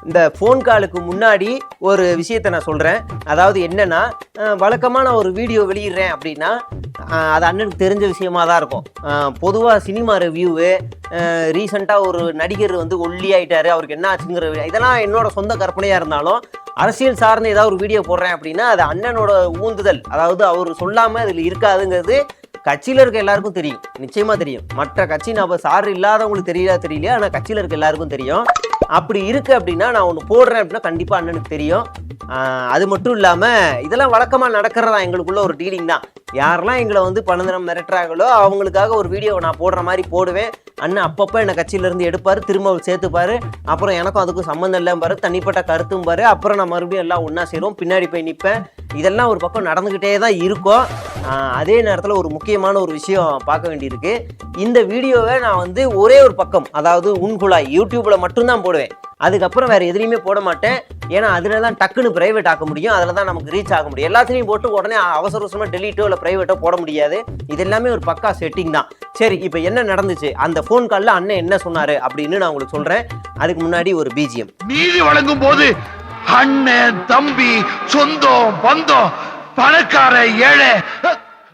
இந்த ஃபோன் காலுக்கு முன்னாடி ஒரு விஷயத்த நான் சொல்கிறேன். அதாவது என்னன்னா, வழக்கமாக நான் ஒரு வீடியோ வெளியிடுறேன் அப்படின்னா அது அண்ணனுக்கு தெரிஞ்ச விஷயமா தான் இருக்கும். பொதுவாக சினிமா ரிவ்யூவு, ரீசெண்டாக ஒரு நடிகர் வந்து ஒல்லியாயிட்டாரு, அவருக்கு என்ன ஆச்சுங்கிற இதெல்லாம் என்னோட சொந்த கற்பனையாக இருந்தாலும், அரசியல் சார்ந்த ஏதாவது ஒரு வீடியோ போடுறேன் அப்படின்னா அது அண்ணனோட ஊந்துதல், அதாவது அவர் சொல்லாமல் அதில் இருக்காதுங்கிறது கட்சியில் இருக்க எல்லாருக்கும் தெரியும், நிச்சயமாக தெரியும். மற்ற கட்சி நபர் சார் இல்லாதவங்களுக்கு தெரியலையா, ஆனால் கட்சியில் இருக்க எல்லாருக்கும் தெரியும். அப்படி இருக்கு அப்படின்னா நான் ஒன்று போடுறேன் அப்படின்னா கண்டிப்பாக அண்ணனுக்கு தெரியும். அது மட்டும் இல்லாமல் இதெல்லாம் வழக்கமாக நடக்கிறதா எங்களுக்குள்ள ஒரு டீலிங் தான். யாரெல்லாம் எங்களை வந்து பணம் மிரட்டுறாங்களோ அவங்களுக்காக ஒரு வீடியோவை நான் போடுற மாதிரி போடுவேன். அண்ணன் அப்பப்போ என்னை கட்சியிலேருந்து எடுப்பார், திரும்ப சேர்த்துப்பார். அப்புறம் எனக்கும் அதுக்கும் சம்மந்தம் இல்லாமல் பாரு, தனிப்பட்ட கருத்தும் பாரு. அப்புறம் நான் மறுபடியும் எல்லாம் ஒன்றா சேருவோம், பின்னாடி போய் நிற்பேன். இதெல்லாம் ஒரு பக்கம் நடந்துக்கிட்டே தான் இருக்கும். அதே நேரத்தில் ஒரு முக்கியமான ஒரு விஷயம் பார்க்க வேண்டியிருக்கு. இந்த வீடியோவை நான் வந்து ஒரே ஒரு பக்கம், அதாவது உன்குழாய் யூடியூப்பில் மட்டும்தான் போடுவேன். அதுக்கப்புறம் வேறு எதுலையுமே போட மாட்டேன். ஏன்னா அதில் தான் டக்குன்னு ப்ரைவேட் ஆக்க முடியும், அதில் தான் நமக்கு ரீச் ஆக முடியும். எல்லாத்துலேயும் போட்டு உடனே அவசர அவசரமாக டெலீட்டோ இல்லை ப்ரைவேட்டோ போட முடியாது. இது எல்லாமே ஒரு பக்கா செட்டிங் தான். சரி, இப்போ என்ன நடந்துச்சு, அந்த ஃபோன் காலில் அண்ணன் என்ன சொன்னார் அப்படின்னு நான் உங்களுக்கு சொல்கிறேன். அதுக்கு முன்னாடி ஒரு பிஜிஎம். நீதி வழங்கும் போது அண்ணன், தம்பி, சொந்தம், பந்தம், பணக்கார, ஏழை